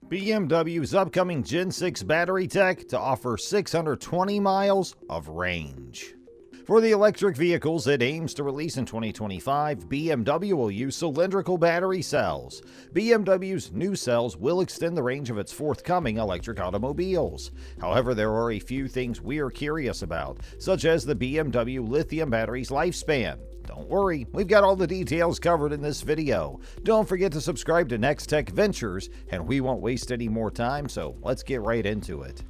BMW's upcoming Gen 6 battery tech to offer 620 miles of range. For the electric vehicles it aims to release in 2025, BMW will use cylindrical battery cells. BMW's new cells will extend the range of its forthcoming electric automobiles. However, there are a few things we're curious about, such as the BMW lithium battery's lifespan. Don't worry, we've got all the details covered in this video. Don't forget to subscribe to Next Tech Ventures, and we won't waste any more time, so let's get right into it.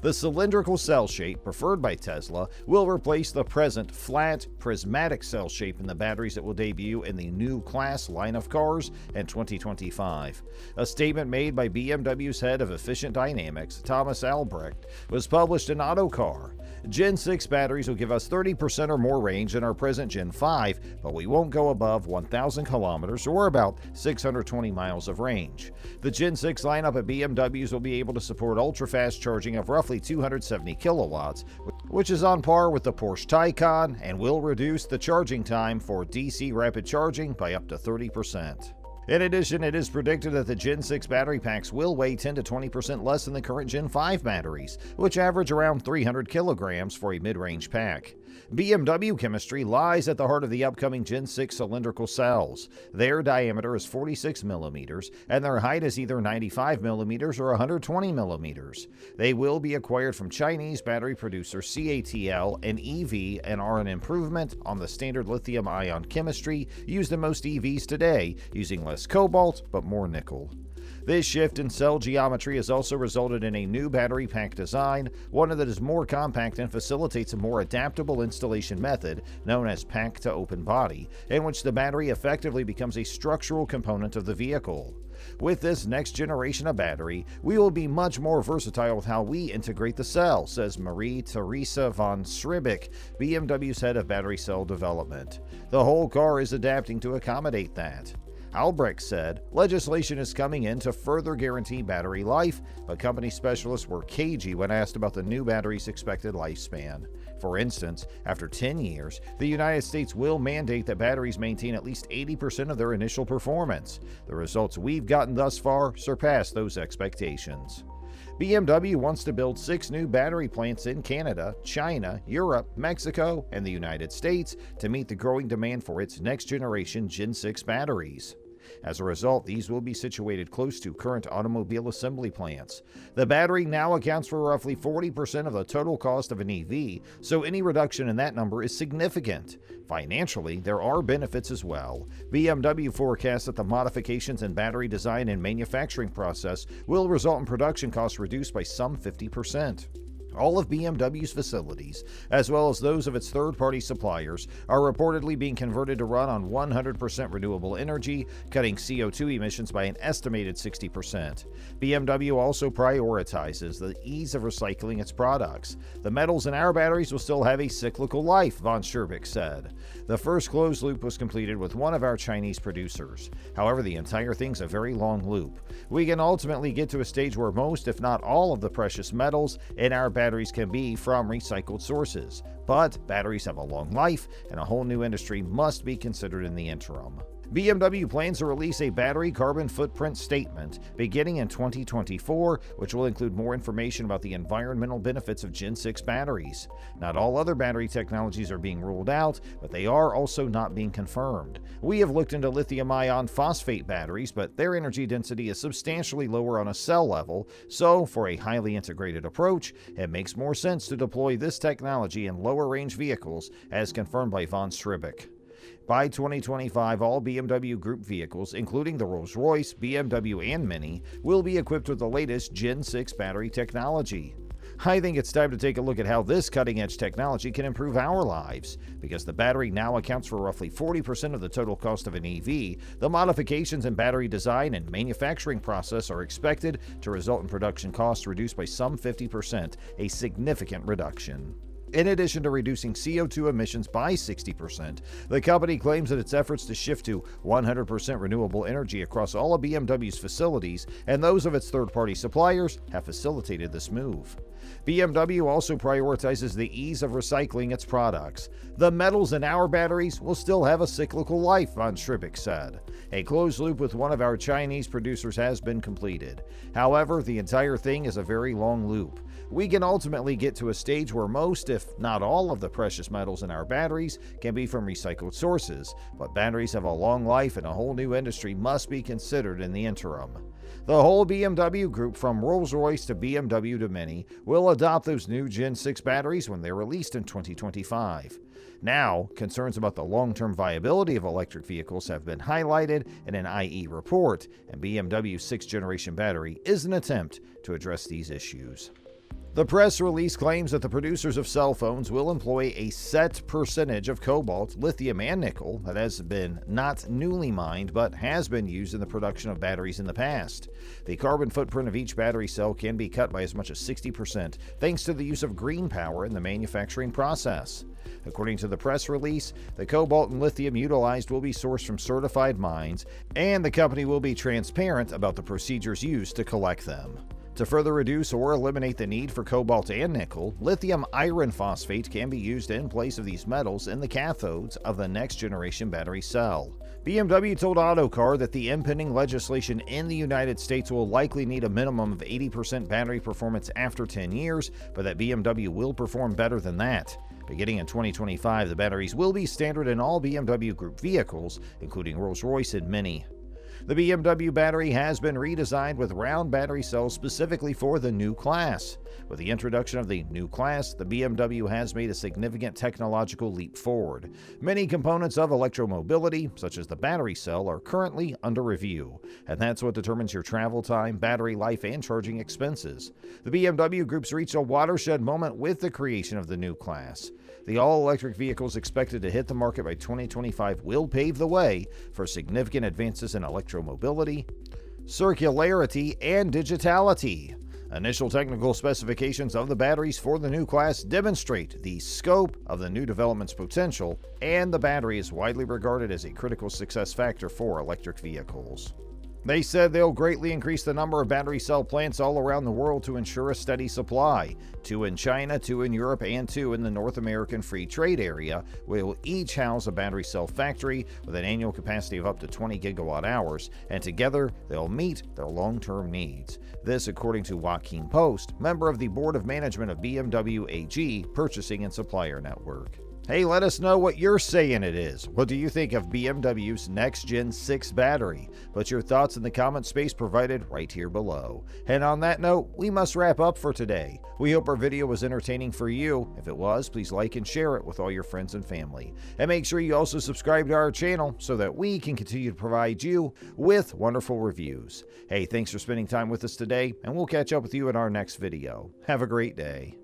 The cylindrical cell shape preferred by Tesla will replace the present flat, prismatic cell shape in the batteries that will debut in the Neue Klasse line of cars in 2025. A statement made by BMW's head of efficient dynamics, Thomas Albrecht, was published in Autocar. Gen 6 batteries will give us 30% or more range than our present Gen 5, but we won't go above 1,000 kilometers or about 620 miles of range. The Gen 6 lineup at BMWs will be able to support ultra-fast charging of roughly 270 kilowatts, which is on par with the Porsche Taycan, and will reduce the charging time for DC rapid charging by up to 30%. In addition, it is predicted that the Gen 6 battery packs will weigh 10 to 20% less than the current Gen 5 batteries, which average around 300 kilograms for a mid-range pack. BMW chemistry lies at the heart of the upcoming Gen 6 cylindrical cells. Their diameter is 46 millimeters, and their height is either 95 millimeters or 120 millimeters. They will be acquired from Chinese battery producer CATL and EV and are an improvement on the standard lithium-ion chemistry used in most EVs today, using less cobalt but more nickel. This shift in cell geometry has also resulted in a new battery pack design, one that is more compact and facilitates a more adaptable installation method known as pack-to-open body, in which the battery effectively becomes a structural component of the vehicle. With this next generation of battery, we will be much more versatile with how we integrate the cell, says Marie-Theresa von Schriebig, BMW's head of battery cell development. The whole car is adapting to accommodate that. Albrecht said, legislation is coming in to further guarantee battery life, but company specialists were cagey when asked about the new battery's expected lifespan. For instance, after 10 years, the United States will mandate that batteries maintain at least 80% of their initial performance. The results we've gotten thus far surpass those expectations. BMW wants to build 6 new battery plants in Canada, China, Europe, Mexico, and the United States to meet the growing demand for its next-generation Gen 6 batteries. As a result, these will be situated close to current automobile assembly plants. The battery now accounts for roughly 40% of the total cost of an EV, so any reduction in that number is significant. Financially, there are benefits as well. BMW forecasts that the modifications in battery design and manufacturing process will result in production costs reduced by some 50%. All of BMW's facilities, as well as those of its third-party suppliers, are reportedly being converted to run on 100% renewable energy, cutting CO2 emissions by an estimated 60%. BMW also prioritizes the ease of recycling its products. The metals in our batteries will still have a cyclical life, von Schriebig said. The first closed loop was completed with one of our Chinese producers. However, the entire thing's a very long loop. We can ultimately get to a stage where most, if not all, of the precious metals in our batteries can be from recycled sources. But batteries have a long life, and a whole new industry must be considered in the interim. BMW plans to release a battery carbon footprint statement beginning in 2024, which will include more information about the environmental benefits of Gen 6 batteries. Not all other battery technologies are being ruled out, but they are also not being confirmed. We have looked into lithium-ion phosphate batteries, but their energy density is substantially lower on a cell level, so for a highly integrated approach, it makes more sense to deploy this technology in lower-range vehicles, as confirmed by von Schriebig. By 2025, all BMW Group vehicles, including the Rolls-Royce, BMW, and Mini, will be equipped with the latest Gen 6 battery technology. I think it's time to take a look at how this cutting-edge technology can improve our lives. Because the battery now accounts for roughly 40% of the total cost of an EV, the modifications in battery design and manufacturing process are expected to result in production costs reduced by some 50%, a significant reduction. In addition to reducing CO2 emissions by 60%, the company claims that its efforts to shift to 100% renewable energy across all of BMW's facilities and those of its third-party suppliers have facilitated this move. BMW also prioritizes the ease of recycling its products. The metals in our batteries will still have a cyclical life, von Schribeck said. A closed loop with one of our Chinese producers has been completed. However, the entire thing is a very long loop. We can ultimately get to a stage where most, if not all, of the precious metals in our batteries can be from recycled sources, but batteries have a long life and a whole new industry must be considered in the interim. The whole BMW group, from Rolls-Royce to BMW to Mini, will adopt those new Gen 6 batteries when they're released in 2025. Now, concerns about the long-term viability of electric vehicles have been highlighted in an IE report, and BMW's 6th generation battery is an attempt to address these issues. The press release claims that the producers of cell phones will employ a set percentage of cobalt, lithium, and nickel that has been not newly mined but has been used in the production of batteries in the past. The carbon footprint of each battery cell can be cut by as much as 60% thanks to the use of green power in the manufacturing process. According to the press release, the cobalt and lithium utilized will be sourced from certified mines, and the company will be transparent about the procedures used to collect them. To further reduce or eliminate the need for cobalt and nickel, lithium iron phosphate can be used in place of these metals in the cathodes of the next generation battery cell. BMW told Autocar that the impending legislation in the United States will likely need a minimum of 80% battery performance after 10 years, but that BMW will perform better than that. Beginning in 2025, the batteries will be standard in all BMW Group vehicles, including Rolls-Royce and Mini. The BMW battery has been redesigned with round battery cells specifically for the New Class. With the introduction of the New Class, the BMW has made a significant technological leap forward. Many components of electromobility, such as the battery cell, are currently under review, and that's what determines your travel time, battery life, and charging expenses. The BMW Group's reached a watershed moment with the creation of the New Class. The all-electric vehicles expected to hit the market by 2025 will pave the way for significant advances in electromobility, circularity, and digitality. Initial technical specifications of the batteries for the New Class demonstrate the scope of the new development's potential, and the battery is widely regarded as a critical success factor for electric vehicles. They said they'll greatly increase the number of battery cell plants all around the world to ensure a steady supply. 2 in China, 2 in Europe, and 2 in the North American Free Trade Area will each house a battery cell factory with an annual capacity of up to 20 gigawatt hours, and together they'll meet their long-term needs. This according to Joachim Post, member of the Board of Management of BMW AG Purchasing and Supplier Network. Hey, let us know what you're saying it is. What do you think of BMW's next Gen 6 battery? Put your thoughts in the comment space provided right here below. And on that note, we must wrap up for today. We hope our video was entertaining for you. If it was, please like and share it with all your friends and family. And make sure you also subscribe to our channel so that we can continue to provide you with wonderful reviews. Hey, thanks for spending time with us today, and we'll catch up with you in our next video. Have a great day.